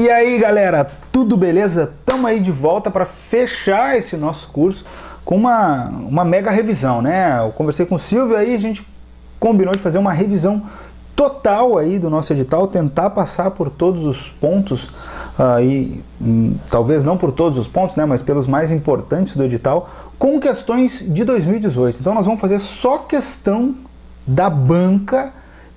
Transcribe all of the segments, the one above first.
E aí galera, tudo beleza? Estamos aí de volta para fechar esse nosso curso com uma mega revisão, né? Eu conversei com o Silvio aí, a gente combinou de fazer uma revisão total aí do nosso edital, tentar passar por todos os pontos, talvez não por todos os pontos, né, mas pelos mais importantes do edital, com questões de 2018. Então nós vamos fazer só questão da banca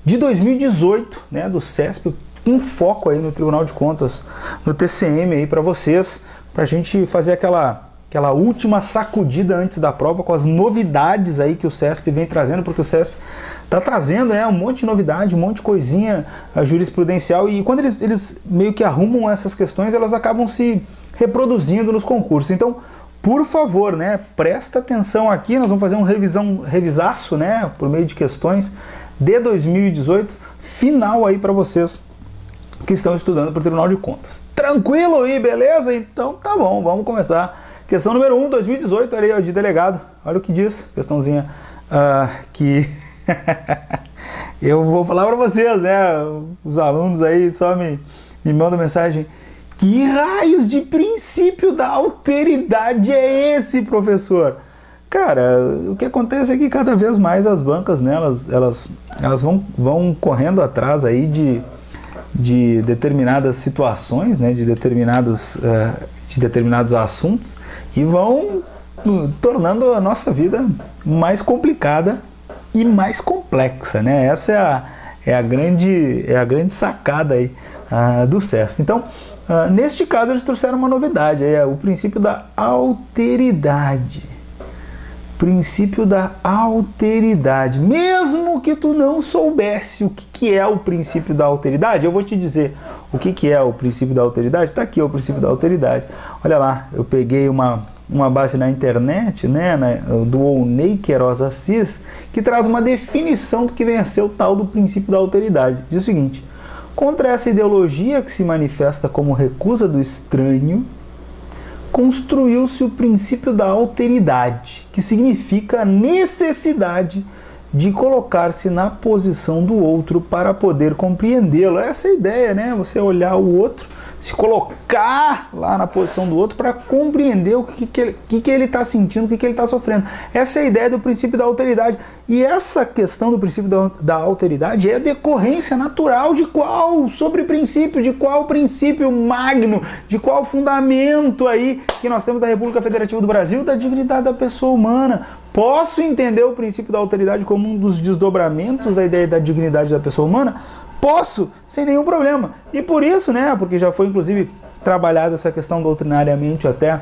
de 2018, né, do CESP, com foco aí no Tribunal de Contas, no TCM aí para vocês, para a gente fazer aquela última sacudida antes da prova com as novidades aí que o CESP vem trazendo, porque o CESP está trazendo, né, um monte de novidade, um monte de coisinha jurisprudencial, e quando eles meio que arrumam essas questões, elas acabam se reproduzindo nos concursos. Então, por favor, né, presta atenção aqui, nós vamos fazer um revisaço, né, por meio de questões de 2018, final aí para vocês que estão estudando para o Tribunal de Contas. Tranquilo aí, beleza? Então tá bom, vamos começar. Questão número 1, 2018, ali, ó, de delegado. Olha o que diz, questãozinha que eu vou falar para vocês, né? Os alunos aí só me mandam mensagem. Que raios de princípio da alteridade é esse, professor? Cara, o que acontece é que cada vez mais as bancas, né, elas vão correndo atrás aí de determinadas situações, né, de determinados assuntos, e vão tornando a nossa vida mais complicada e mais complexa, né? Essa é a grande sacada aí do CESP. Então, neste caso eles trouxeram uma novidade, o princípio da alteridade. Princípio da alteridade. Mesmo que tu não soubesse o que é o princípio da alteridade, eu vou te dizer o que é o princípio da alteridade. Está aqui o princípio da alteridade. Olha lá, eu peguei uma base na internet, né, do Ounei Queiroz Assis, que traz uma definição do que vem a ser o tal do princípio da alteridade. Diz o seguinte: contra essa ideologia que se manifesta como recusa do estranho, construiu-se o princípio da alteridade, que significa a necessidade de colocar-se na posição do outro para poder compreendê-lo. Essa é a ideia, né? Você olhar o outro, se colocar lá na posição do outro para compreender o que ele está sentindo, o que ele está sofrendo. Essa é a ideia do princípio da alteridade. E essa questão do princípio da alteridade é a decorrência natural de qual sobreprincípio, de qual princípio magno, de qual fundamento aí que nós temos da República Federativa do Brasil, da dignidade da pessoa humana. Posso entender o princípio da alteridade como um dos desdobramentos da ideia da dignidade da pessoa humana? Posso, sem nenhum problema. E por isso, né, porque já foi inclusive trabalhada essa questão doutrinariamente até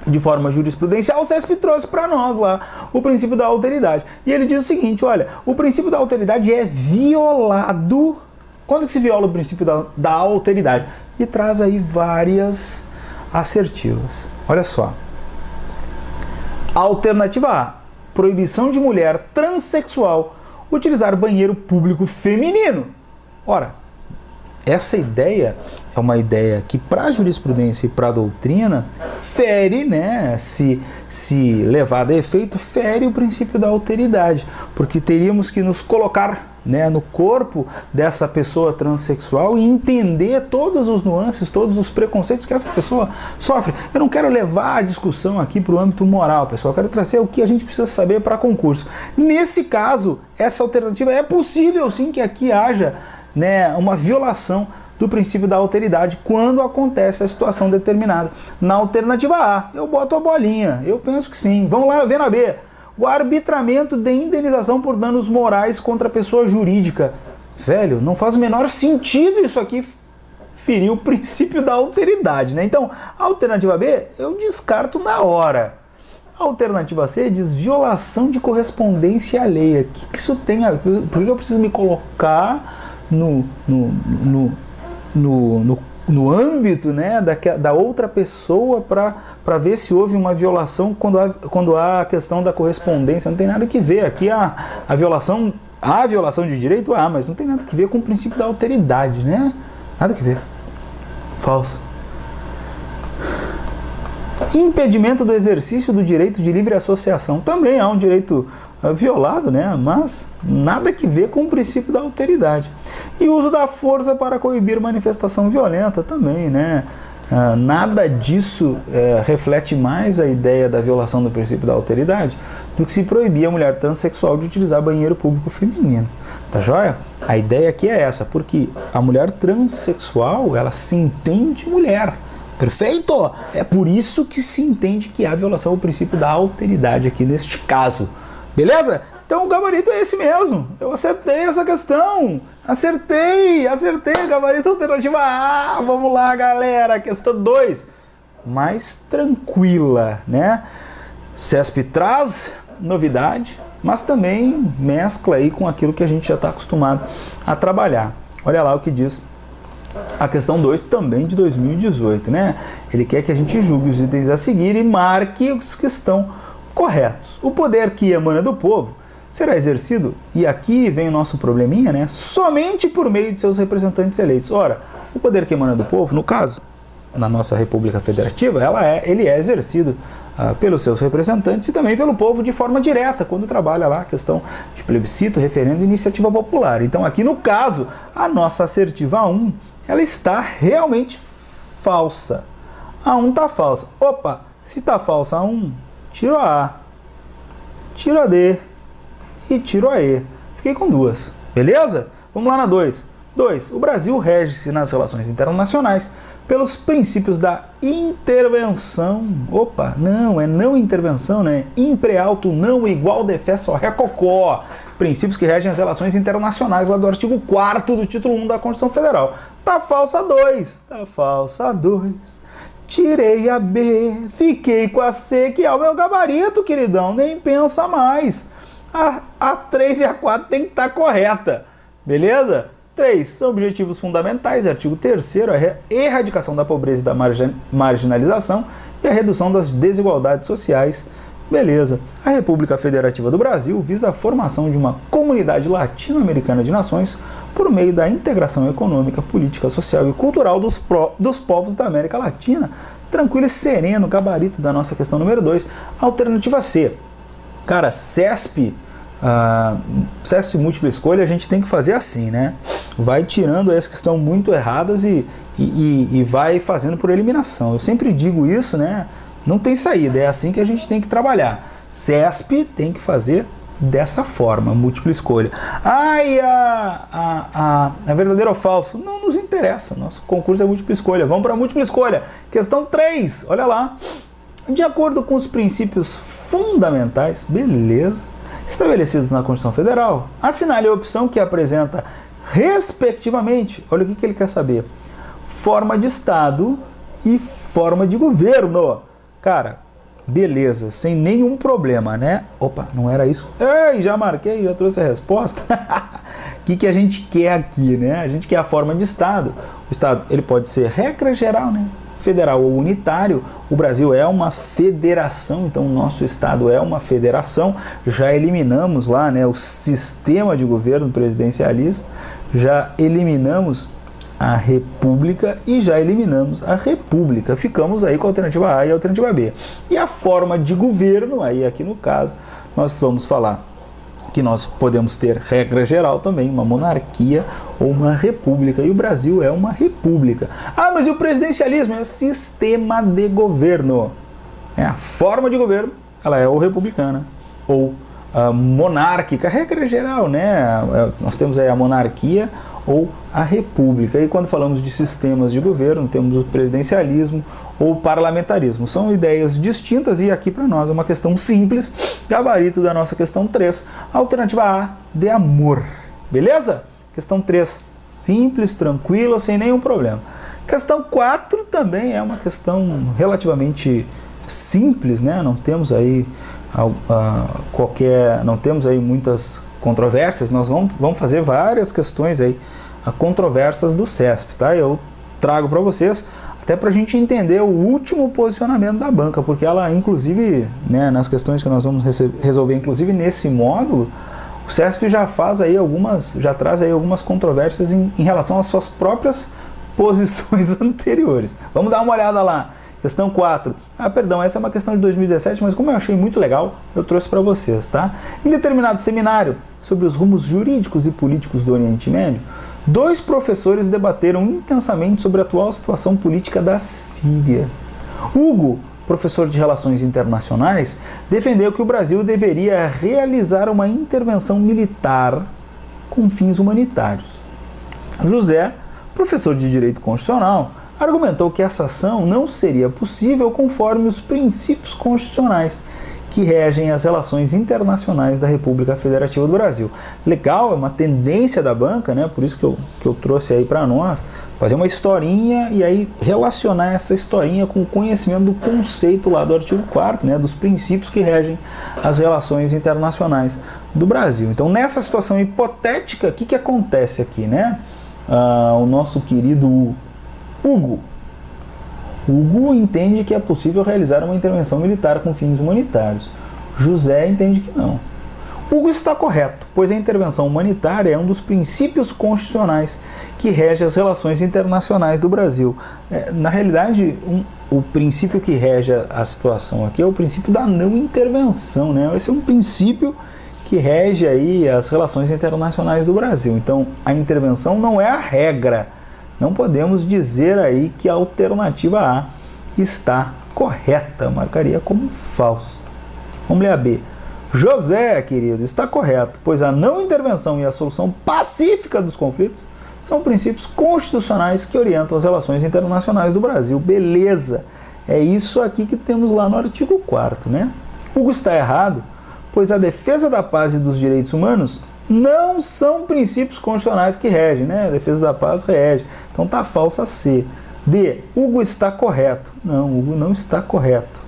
de forma jurisprudencial, o CESP trouxe para nós lá o princípio da alteridade. E ele diz o seguinte, olha, o princípio da alteridade é violado. Quando que se viola o princípio da alteridade? E traz aí várias assertivas. Olha só. Alternativa A: proibição de mulher transexual utilizar banheiro público feminino. Ora, essa ideia é uma ideia que para a jurisprudência e para a doutrina fere, né, se levada a efeito, fere o princípio da alteridade, porque teríamos que nos colocar, né, no corpo dessa pessoa transexual e entender todas as nuances, todos os preconceitos que essa pessoa sofre. Eu não quero levar a discussão aqui para o âmbito moral, pessoal, eu quero trazer o que a gente precisa saber para concurso. Nesse caso, essa alternativa é possível sim que aqui haja, né, uma violação do princípio da alteridade quando acontece a situação determinada. Na alternativa A, eu boto a bolinha, eu penso que sim. Vamos lá, vem na B. O arbitramento de indenização por danos morais contra a pessoa jurídica. Velho, não faz o menor sentido isso aqui ferir o princípio da alteridade, né? Então, a alternativa B, eu descarto na hora. A alternativa C diz violação de correspondência alheia. O que isso tem a ver? Por que eu preciso me colocar no âmbito, né, da outra pessoa para ver se houve uma violação quando há a questão da correspondência? Não tem nada que ver. Aqui a violação de direito, mas não tem nada que ver com o princípio da alteridade, né? Nada que ver. Falso. Impedimento do exercício do direito de livre associação. Também há um direito violado, né? Mas nada que ver com o princípio da alteridade. E o uso da força para coibir manifestação violenta também, né? Nada disso reflete mais a ideia da violação do princípio da alteridade do que se proibir a mulher transexual de utilizar banheiro público feminino. Tá joia? A ideia aqui é essa, porque a mulher transexual, ela se entende mulher. Perfeito? É por isso que se entende que há violação ao princípio da alteridade aqui neste caso. Beleza? Então o gabarito é esse mesmo. Eu acertei essa questão. Acertei, gabarito alternativa A. Vamos lá, galera. Questão 2. Mais tranquila, né? CESP traz novidade, mas também mescla aí com aquilo que a gente já está acostumado a trabalhar. Olha lá o que diz a questão 2, também de 2018, né? Ele quer que a gente julgue os itens a seguir e marque os que estão corretos. O poder que emana do povo será exercido, e aqui vem o nosso probleminha, né? Somente por meio de seus representantes eleitos. Ora, o poder que emana do povo, no caso, na nossa República Federativa, ele é exercido pelos seus representantes e também pelo povo de forma direta, quando trabalha lá a questão de plebiscito, referendo e iniciativa popular. Então aqui no caso, a nossa assertiva 1, ela está realmente falsa. A 1 está falsa. Opa, se está falsa a 1, tiro a A, tiro a D e tiro a E. Fiquei com 2, beleza? Vamos lá na 2. 2. O Brasil rege-se nas relações internacionais pelos princípios da intervenção. Opa, não intervenção, né? Impre alto, não igual de fé só recocó. Princípios que regem as relações internacionais lá do artigo 4º do título 1 da Constituição Federal. Tá falsa 2. Tá falsa 2. Tirei a B, fiquei com a C, que é o meu gabarito, queridão. Nem pensa mais. A 3 e a 4 tem que estar correta. Beleza? 3. São objetivos fundamentais, artigo 3º, a erradicação da pobreza e da marginalização e a redução das desigualdades sociais. Beleza. A República Federativa do Brasil visa a formação de uma comunidade latino-americana de nações por meio da integração econômica, política, social e cultural dos povos da América Latina. Tranquilo e sereno, gabarito da nossa questão número 2. Alternativa C. Cara, CESP múltipla escolha, a gente tem que fazer assim, né? Vai tirando as que estão muito erradas e vai fazendo por eliminação. Eu sempre digo isso, né? Não tem saída, é assim que a gente tem que trabalhar. CESP tem que fazer dessa forma, múltipla escolha. A verdadeiro ou falso? Não nos interessa, nosso concurso é múltipla escolha. Vamos para múltipla escolha. Questão 3, olha lá. De acordo com os princípios fundamentais, beleza, estabelecidos na Constituição Federal, assinale a opção que apresenta, respectivamente, olha o que ele quer saber, forma de Estado e forma de governo. Cara, beleza, sem nenhum problema, né? Opa, não era isso? Ei, já marquei, já trouxe a resposta. O que a gente quer aqui, né? A gente quer a forma de Estado. O Estado, ele pode ser regra geral, né? Federal ou unitário. O Brasil é uma federação, então o nosso Estado é uma federação. Já eliminamos lá, né, o sistema de governo presidencialista, já eliminamos a República e já eliminamos a República. Ficamos aí com a alternativa A e a alternativa B. E a forma de governo, aí aqui no caso, nós vamos falar que nós podemos ter regra geral também, uma monarquia ou uma república, e o Brasil é uma república. Ah, mas e o presidencialismo? É o sistema de governo. A forma de governo, ela é ou republicana ou monárquica, regra geral, né? Nós temos aí a monarquia ou a república. E quando falamos de sistemas de governo, temos o presidencialismo ou o parlamentarismo. São ideias distintas e aqui para nós é uma questão simples, gabarito da nossa questão 3, alternativa A, de amor. Beleza? Questão 3, simples, tranquila, sem nenhum problema. Questão 4 também é uma questão relativamente simples, né? Não temos aí não temos aí muitas controvérsias. Nós vamos fazer várias questões aí controversas do CESP, tá? Eu trago para vocês até para a gente entender o último posicionamento da banca, porque ela, inclusive, né, nas questões que nós vamos resolver, inclusive nesse módulo, o CESP já traz aí algumas controvérsias em relação às suas próprias posições anteriores. Vamos dar uma olhada lá. Questão 4. Perdão, essa é uma questão de 2017, mas como eu achei muito legal, eu trouxe para vocês, tá? Em determinado seminário sobre os rumos jurídicos e políticos do Oriente Médio, 2 professores debateram intensamente sobre a atual situação política da Síria. Hugo, professor de Relações Internacionais, defendeu que o Brasil deveria realizar uma intervenção militar com fins humanitários. José, professor de Direito Constitucional, argumentou que essa ação não seria possível conforme os princípios constitucionais que regem as relações internacionais da República Federativa do Brasil. Legal, é uma tendência da banca, né? Por isso que eu trouxe aí para nós, fazer uma historinha e aí relacionar essa historinha com o conhecimento do conceito lá do artigo 4º, né? Dos princípios que regem as relações internacionais do Brasil. Então, nessa situação hipotética, o que acontece aqui, né? O nosso querido Hugo entende que é possível realizar uma intervenção militar com fins humanitários. José entende que não. Hugo está correto, pois a intervenção humanitária é um dos princípios constitucionais que rege as relações internacionais do Brasil. Na realidade, o princípio que rege a situação aqui é o princípio da não intervenção, né? Esse é um princípio que rege aí as relações internacionais do Brasil. Então, a intervenção não é a regra. Não podemos dizer aí que a alternativa A está correta, marcaria como falso. Vamos ler a B. José, querido, está correto, pois a não intervenção e a solução pacífica dos conflitos são princípios constitucionais que orientam as relações internacionais do Brasil. Beleza, é isso aqui que temos lá no artigo 4º, né? Hugo está errado, pois a defesa da paz e dos direitos humanos não são princípios constitucionais que regem, né? A defesa da paz rege. Então tá falsa C. D. Hugo está correto. Não, Hugo não está correto.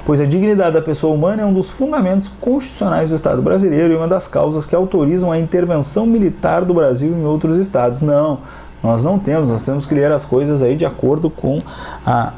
Pois a dignidade da pessoa humana é um dos fundamentos constitucionais do Estado brasileiro e uma das causas que autorizam a intervenção militar do Brasil em outros estados. Não, nós não temos. Nós temos que ler as coisas aí de acordo com a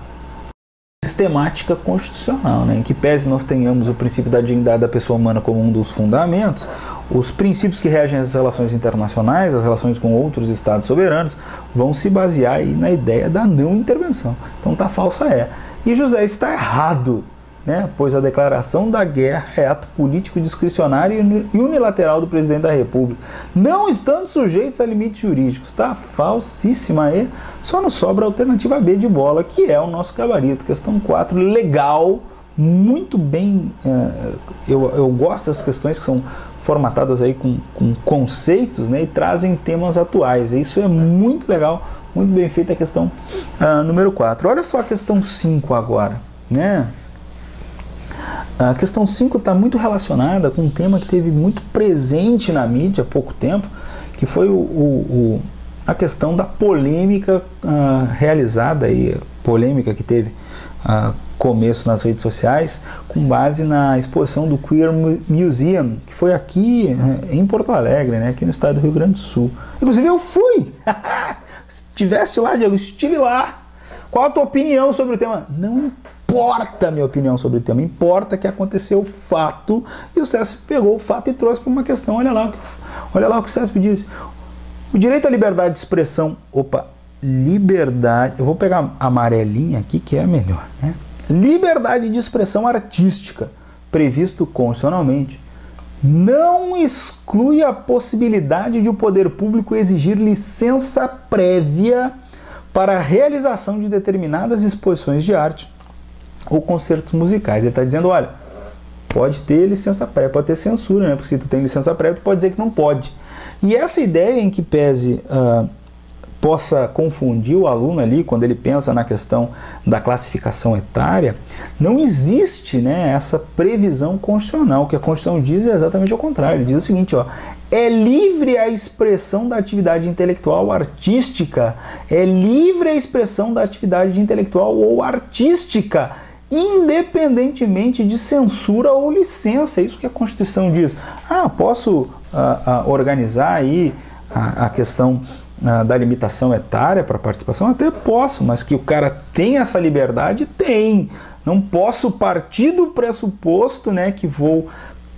sistemática constitucional, né? Em que pese nós tenhamos o princípio da dignidade da pessoa humana como um dos fundamentos, os princípios que regem as relações internacionais, as relações com outros estados soberanos, vão se basear aí na ideia da não intervenção. Então tá falsa é. E José está errado, né? Pois a declaração da guerra é ato político discricionário e unilateral do presidente da República, não estando sujeitos a limites jurídicos. Tá falsíssima aí. Só nos sobra a alternativa B de bola, que é o nosso gabarito. Questão 4, legal, muito bem. Eu gosto dessas questões que são formatadas aí com conceitos, né, e trazem temas atuais. Isso é muito legal, muito bem feita a questão número 4. Olha só a questão 5 agora, né? A questão 5 está muito relacionada com um tema que teve muito presente na mídia há pouco tempo, que foi a questão da polêmica realizada, e polêmica que teve começo nas redes sociais, com base na exposição do Queer Museum, que foi aqui em Porto Alegre, né, aqui no estado do Rio Grande do Sul. Inclusive eu fui! Estiveste lá, Diego? Estive lá! Qual a tua opinião sobre o tema? Não importa a minha opinião sobre o tema, importa que aconteceu o fato e o CESP pegou o fato e trouxe para uma questão. Olha lá o que o CESP disse. O direito à liberdade de expressão, liberdade, eu vou pegar a amarelinha aqui que é melhor, né? Liberdade de expressão artística, previsto constitucionalmente, não exclui a possibilidade de o poder público exigir licença prévia para a realização de determinadas exposições de arte ou concertos musicais. Ele está dizendo, olha, pode ter licença prévia, pode ter censura, né? Porque se tu tem licença prévia, tu pode dizer que não pode. E essa ideia em que pese possa confundir o aluno ali, quando ele pensa na questão da classificação etária, não existe, né, essa previsão constitucional. O que a Constituição diz é exatamente o contrário. Ele diz o seguinte, é livre a expressão da atividade intelectual artística, é livre a expressão da atividade intelectual ou artística, independentemente de censura ou licença. É isso que a Constituição diz. Posso organizar aí a questão da limitação etária para participação? Até posso, mas que o cara tem essa liberdade? Tem. Não posso partir do pressuposto, né, que vou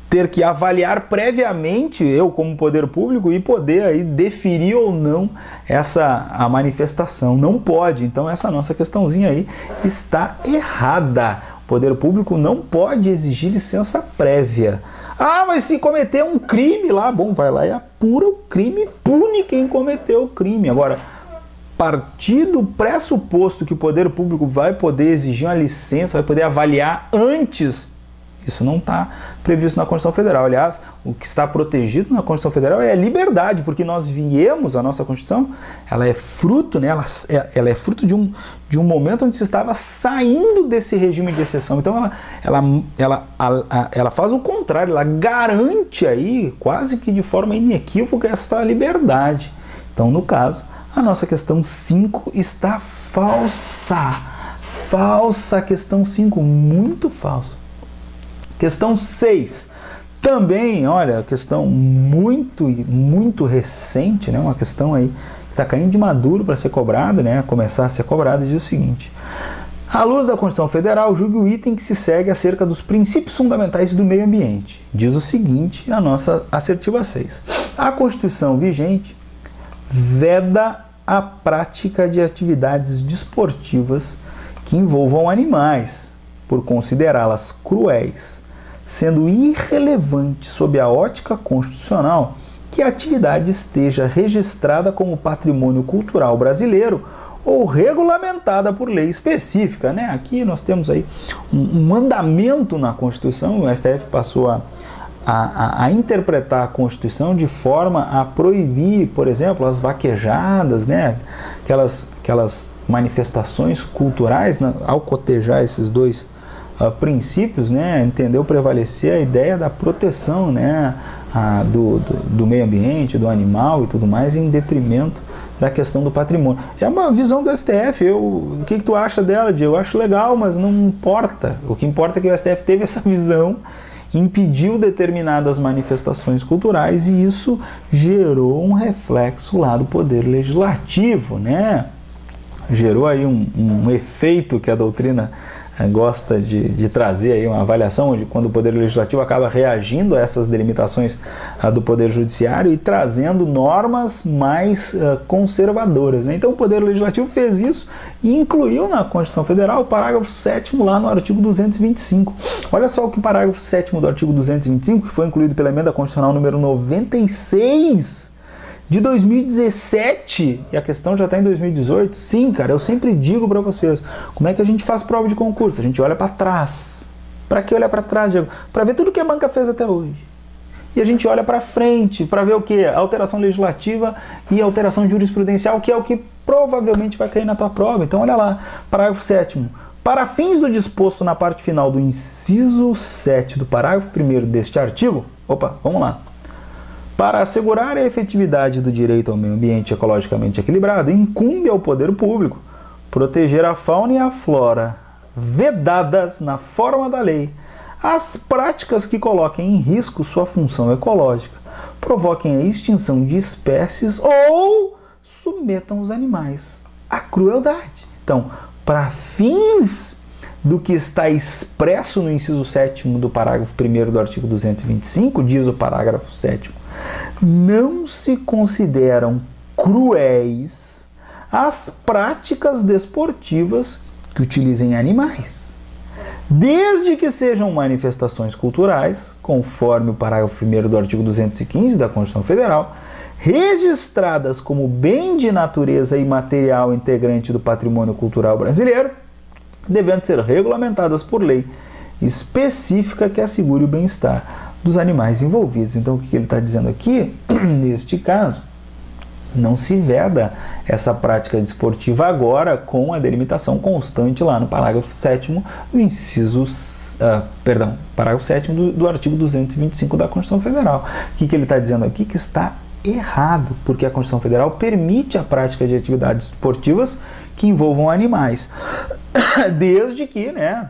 ter que avaliar previamente, eu como poder público, e poder aí deferir ou não a manifestação. Não pode. Então essa nossa questãozinha aí está errada. O poder público não pode exigir licença prévia. Ah, mas se cometer um crime lá, bom, vai lá e apura o crime e pune quem cometeu o crime. Agora, partir do pressuposto que o poder público vai poder exigir uma licença, vai poder avaliar antes, isso não está previsto na Constituição Federal. Aliás, o que está protegido na Constituição Federal é a liberdade, porque nós viemos, a nossa Constituição, ela é fruto, né, ela é fruto de um momento onde se estava saindo desse regime de exceção. Então ela faz o contrário, ela garante aí, quase que de forma inequívoca, esta liberdade. Então, no caso, a nossa questão 5 está falsa. Falsa, questão 5, muito falsa. Questão 6, também, olha, questão muito recente, né? Uma questão aí que está caindo de maduro para ser cobrada, né? Começar a ser cobrada, diz o seguinte: à luz da Constituição Federal, julgue o item que se segue acerca dos princípios fundamentais do meio ambiente. Diz o seguinte, a nossa assertiva 6. A Constituição vigente veda a prática de atividades desportivas que envolvam animais, por considerá-las cruéis, sendo irrelevante sob a ótica constitucional que a atividade esteja registrada como patrimônio cultural brasileiro ou regulamentada por lei específica, né? Aqui nós temos aí um mandamento na Constituição, o STF passou a interpretar a Constituição de forma a proibir, por exemplo, as vaquejadas, né? Aquelas manifestações culturais, né? Ao cotejar esses dois princípios, né, entendeu prevalecer a ideia da proteção, né, do meio ambiente, do animal e tudo mais, em detrimento da questão do patrimônio. É uma visão do STF. O que tu acha dela, Diego? Eu acho legal, mas não importa. O que importa é que o STF teve essa visão, impediu determinadas manifestações culturais e isso gerou um reflexo lá do Poder Legislativo, né? Gerou aí um efeito que a doutrina gosta de trazer aí, uma avaliação de quando o Poder Legislativo acaba reagindo a essas delimitações do Poder Judiciário e trazendo normas mais conservadoras, né? Então o Poder Legislativo fez isso e incluiu na Constituição Federal o parágrafo 7º lá no artigo 225. Olha só o que o parágrafo 7º do artigo 225, que foi incluído pela emenda constitucional número 96 de 2017, e a questão já está em 2018. Sim, cara, eu sempre digo para vocês, como é que a gente faz prova de concurso? A gente olha para trás. Para que olhar para trás, Diego? Para ver tudo que a banca fez até hoje. E a gente olha para frente, para ver o que? Alteração legislativa e alteração jurisprudencial, que é o que provavelmente vai cair na tua prova. Então olha lá, parágrafo 7º. Para fins do disposto na parte final do inciso 7 do parágrafo 1º deste artigo, vamos lá. Para assegurar a efetividade do direito ao meio ambiente ecologicamente equilibrado, incumbe ao poder público proteger a fauna e a flora, vedadas na forma da lei, as práticas que coloquem em risco sua função ecológica, provoquem a extinção de espécies ou submetam os animais à crueldade. Então, para fins do que está expresso no inciso 7º do parágrafo 1º do artigo 225, diz o parágrafo 7º, não se consideram cruéis as práticas desportivas que utilizem animais, desde que sejam manifestações culturais, conforme o parágrafo 1º do artigo 215 da Constituição Federal, registradas como bem de natureza imaterial integrante do patrimônio cultural brasileiro, devendo ser regulamentadas por lei específica que assegure o bem-estar dos animais envolvidos. Então o que ele está dizendo aqui, neste caso, não se veda essa prática desportiva agora com a delimitação constante lá no parágrafo 7º do inciso, parágrafo 7º do artigo 225 da Constituição Federal. O que ele está dizendo aqui? Que está errado, porque a Constituição Federal permite a prática de atividades esportivas que envolvam animais, desde que, né,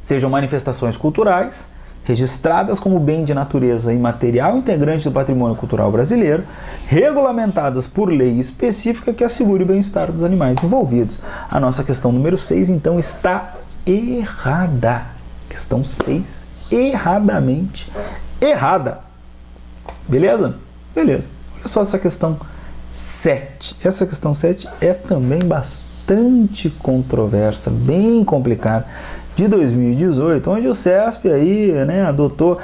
sejam manifestações culturais registradas como bem de natureza imaterial integrante do patrimônio cultural brasileiro, regulamentadas por lei específica que assegure o bem-estar dos animais envolvidos. A nossa questão número 6, então, está errada. Questão 6 erradamente errada. Beleza? Beleza. Olha só essa questão 7. Essa questão 7 é também bastante controversa, bem complicada, de 2018, onde o CESP aí, né, adotou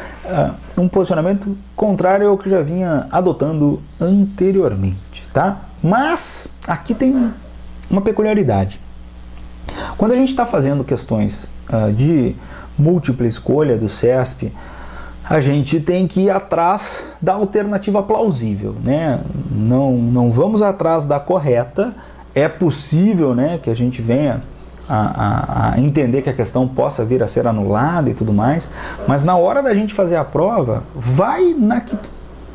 um posicionamento contrário ao que já vinha adotando anteriormente, tá? Mas aqui tem uma peculiaridade. Quando a gente está fazendo questões de múltipla escolha do CESP, a gente tem que ir atrás da alternativa plausível, né? Não vamos atrás da correta. É possível, né, que a gente venha a entender que a questão possa vir a ser anulada e tudo mais, mas na hora da gente fazer a prova, vai na que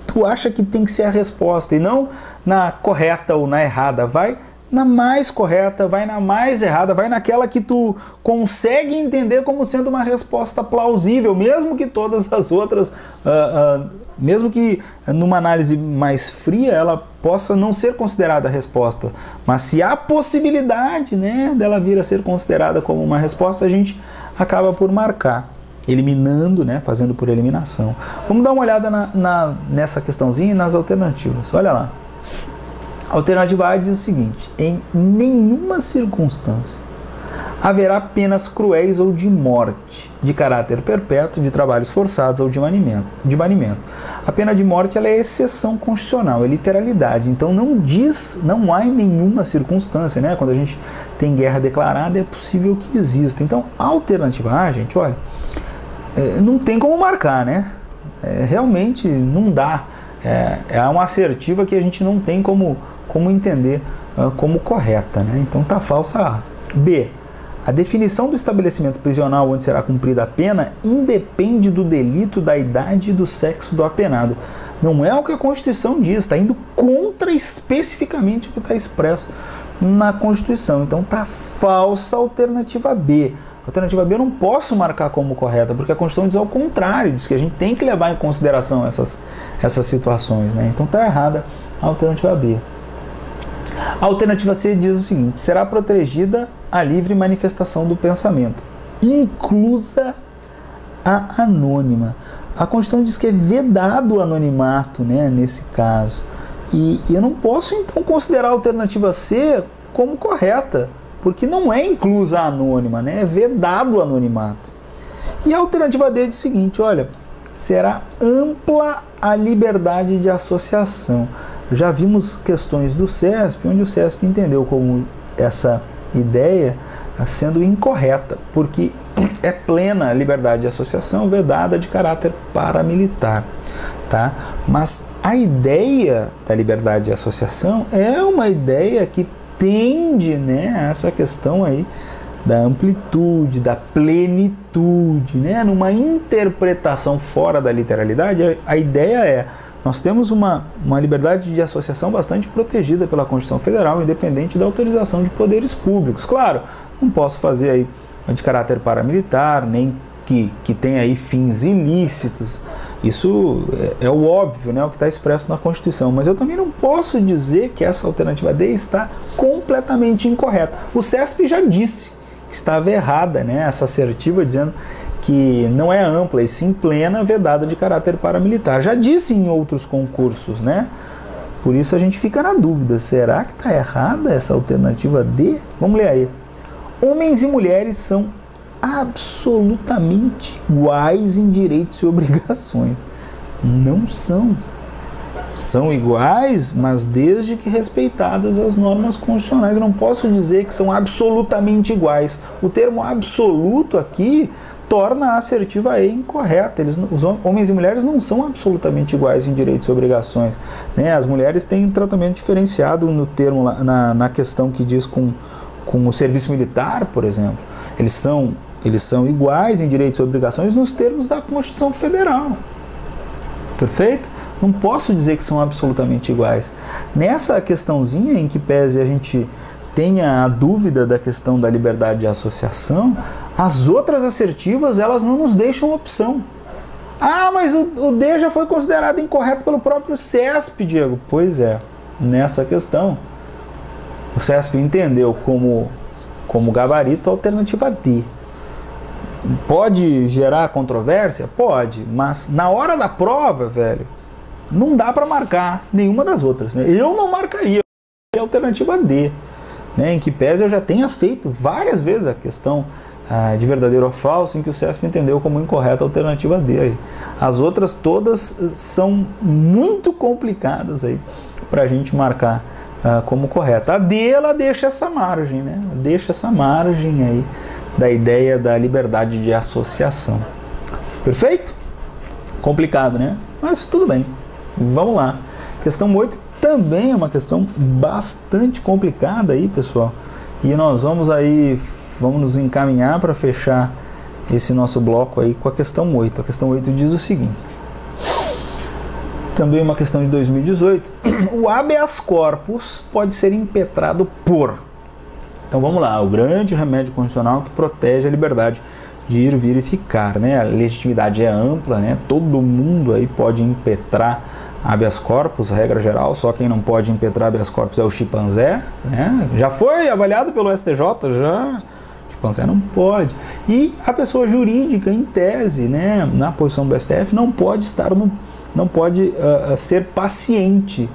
tu acha que tem que ser a resposta, e não na correta ou na errada. Vai na mais correta, vai na mais errada, vai naquela que tu consegue entender como sendo uma resposta plausível, mesmo que todas as outras, mesmo que numa análise mais fria ela possa não ser considerada a resposta, mas se há possibilidade, né, dela vir a ser considerada como uma resposta, a gente acaba por marcar, eliminando, né, fazendo por eliminação. Vamos dar uma olhada nessa questãozinha e nas alternativas. Olha lá. A alternativa A diz o seguinte: em nenhuma circunstância haverá penas cruéis ou de morte, de caráter perpétuo, de trabalhos forçados ou de banimento. A pena de morte ela é exceção constitucional, é literalidade. Então não há em nenhuma circunstância, né? Quando a gente tem guerra declarada, é possível que exista. Então a alternativa A, gente, olha, não tem como marcar, né? Realmente não dá. É uma assertiva que a gente não tem como entender como correta, né? Então tá falsa A. B. A definição do estabelecimento prisional onde será cumprida a pena independe do delito, da idade e do sexo do apenado. Não é o que a Constituição diz, está indo contra especificamente o que está expresso na Constituição. Então tá falsa a alternativa B. A alternativa B eu não posso marcar como correta, porque a Constituição diz ao contrário, diz que a gente tem que levar em consideração essas situações, né? Então está errada a alternativa B. A alternativa C diz o seguinte: será protegida a livre manifestação do pensamento, inclusa a anônima. A Constituição diz que é vedado o anonimato, né, nesse caso. E eu não posso, então, considerar a alternativa C como correta, porque não é inclusa a anônima, né? É vedado o anonimato. E a alternativa D diz o seguinte: olha, será ampla a liberdade de associação. Já vimos questões do CESP, onde o CESP entendeu como essa ideia sendo incorreta, porque é plena a liberdade de associação vedada de caráter paramilitar, tá? Mas a ideia da liberdade de associação é uma ideia que tende, né, a essa questão aí da amplitude, da plenitude, né? Numa interpretação fora da literalidade, a ideia é: nós temos uma liberdade de associação bastante protegida pela Constituição Federal, independente da autorização de poderes públicos. Claro, não posso fazer aí de caráter paramilitar, nem que tenha aí fins ilícitos. Isso é o óbvio, né, o que está expresso na Constituição. Mas eu também não posso dizer que essa alternativa D está completamente incorreta. O CESP já disse que estava errada, né, essa assertiva, dizendo que não é ampla e sim plena, vedada de caráter paramilitar. Já disse em outros concursos, né? Por isso a gente fica na dúvida: será que está errada essa alternativa D? Vamos ler aí. Homens e mulheres são absolutamente iguais em direitos e obrigações. Não são. São iguais, mas desde que respeitadas as normas constitucionais. Eu não posso dizer que são absolutamente iguais. O termo absoluto aqui torna a assertiva E incorreta. Os homens e mulheres não são absolutamente iguais em direitos e obrigações, né? As mulheres têm um tratamento diferenciado no termo, na questão que diz com o serviço militar, por exemplo. Eles são iguais em direitos e obrigações nos termos da Constituição Federal. Perfeito? Não posso dizer que são absolutamente iguais. Nessa questãozinha, em que pese a gente tenha a dúvida da questão da liberdade de associação, as outras assertivas, elas não nos deixam opção. Ah, mas o D já foi considerado incorreto pelo próprio CESP, Diego. Pois é, nessa questão, o CESP entendeu como gabarito a alternativa D. Pode gerar controvérsia? Pode, mas na hora da prova, velho, não dá para marcar nenhuma das outras, né? Eu não marcaria a alternativa D, né? Em que pese eu já tenha feito várias vezes a questão de verdadeiro ou falso, em que o CESP entendeu como incorreta a alternativa D. Aí. As outras todas são muito complicadas aí para a gente marcar como correta. A D, ela deixa essa margem, né? Ela deixa essa margem aí da ideia da liberdade de associação. Perfeito? Complicado, né? Mas tudo bem. Vamos lá. Questão 8 também é uma questão bastante complicada aí, pessoal. E nós vamos nos encaminhar para fechar esse nosso bloco aí com a questão 8. A questão 8 diz o seguinte. Também uma questão de 2018. O habeas corpus pode ser impetrado por... Então vamos lá, o grande remédio constitucional que protege a liberdade de ir, vir e ficar, né? A legitimidade é ampla, né? Todo mundo aí pode impetrar habeas corpus, regra geral, só quem não pode impetrar habeas corpus é o chimpanzé, né? Já foi avaliado pelo STJ, já... O chimpanzé não pode. E a pessoa jurídica, em tese, né, na posição do STF, não pode ser paciente.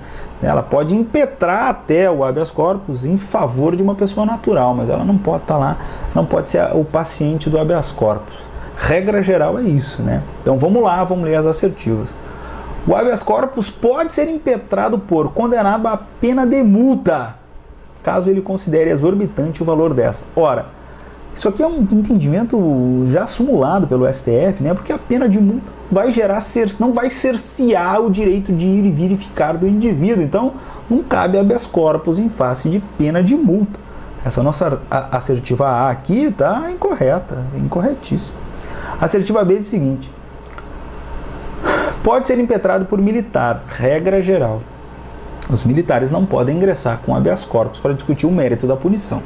Ela pode impetrar até o habeas corpus em favor de uma pessoa natural, mas ela não pode estar lá, não pode ser o paciente do habeas corpus. Regra geral é isso, né? Então vamos lá, vamos ler as assertivas. O habeas corpus pode ser impetrado por condenado a pena de multa, caso ele considere exorbitante o valor dessa. Ora, isso aqui é um entendimento já simulado pelo STF, né? Porque a pena de multa não vai cercear o direito de ir e vir e ficar do indivíduo. Então, não cabe habeas corpus em face de pena de multa. Essa nossa assertiva A aqui está incorreta, incorretíssima. A assertiva B é o seguinte. Pode ser impetrado por militar, regra geral. Os militares não podem ingressar com habeas corpus para discutir o mérito da punição.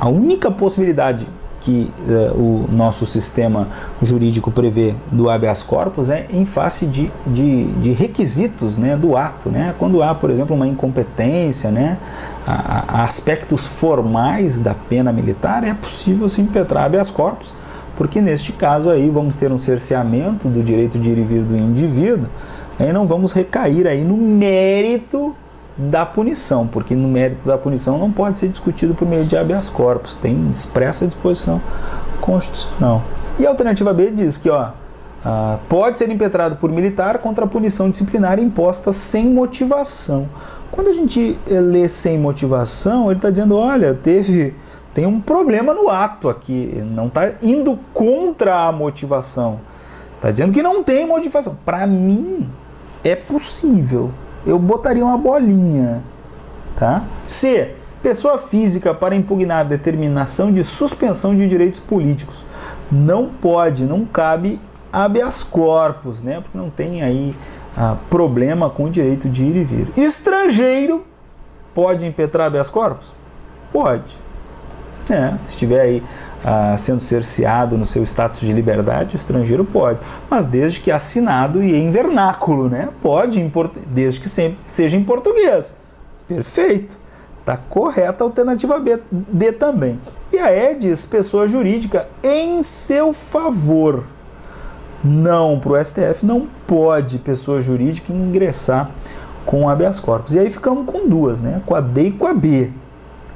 A única possibilidade que o nosso sistema jurídico prevê do habeas corpus é em face de requisitos, né, do ato, né? Quando há, por exemplo, uma incompetência, né, a aspectos formais da pena militar, é possível se impetrar habeas corpus, porque neste caso aí vamos ter um cerceamento do direito de ir e vir do indivíduo, e não vamos recair aí no mérito da punição, porque no mérito da punição não pode ser discutido por meio de habeas corpus, tem expressa disposição constitucional. E a alternativa B diz que pode ser impetrado por militar contra a punição disciplinar imposta sem motivação. Quando a gente lê sem motivação, ele está dizendo, olha, tem um problema no ato aqui, não está indo contra a motivação, está dizendo que não tem motivação. Para mim, é possível. Eu botaria uma bolinha, tá? C. Pessoa física para impugnar determinação de suspensão de direitos políticos. Não cabe habeas corpus, né? Porque não tem aí problema com o direito de ir e vir. Estrangeiro pode impetrar habeas corpus? Pode. Se estiver aí sendo cerceado no seu status de liberdade, o estrangeiro pode, mas desde que assinado e em vernáculo, né? Pode, desde que sempre seja em português. Perfeito. Está correta a alternativa D também. E a E diz pessoa jurídica em seu favor. Não, para o STF não pode pessoa jurídica ingressar com habeas corpus. E aí ficamos com duas, né? Com a D e com a B.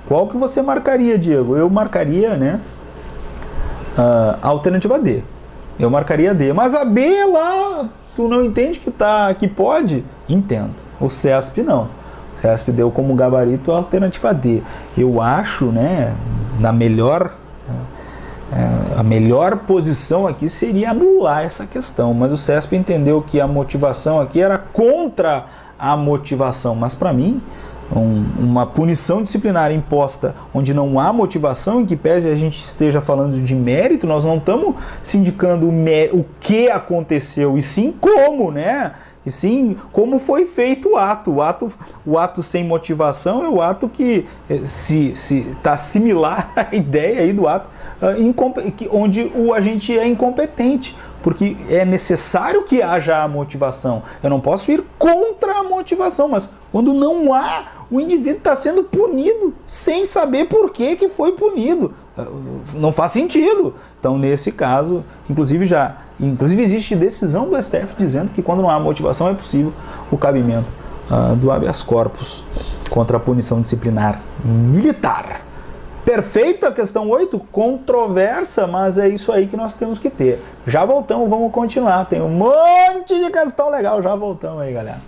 Qual que você marcaria, Diego? Eu marcaria, né, a alternativa D. Eu marcaria D. Mas a B lá, tu não entende que pode? Entendo. O CESP não. O CESP deu como gabarito a alternativa D. Eu acho, né, a melhor posição aqui seria anular essa questão. Mas o CESP entendeu que a motivação aqui era contra a motivação. Mas para mim, uma punição disciplinar imposta onde não há motivação, em que pese a gente esteja falando de mérito, nós não estamos se indicando o que aconteceu, e sim como, né? E sim como foi feito o ato. O ato sem motivação é o ato que se está similar à ideia aí do ato onde o agente é incompetente, porque é necessário que haja a motivação. Eu não posso ir contra a motivação, mas quando não há, o indivíduo está sendo punido sem saber por que foi punido. Não faz sentido. Então, nesse caso, inclusive existe decisão do STF dizendo que quando não há motivação é possível o cabimento do habeas corpus contra a punição disciplinar militar. Perfeita a questão 8, controversa, mas é isso aí que nós temos que ter. Já voltamos, vamos continuar. Tem um monte de questão legal, já voltamos aí, galera.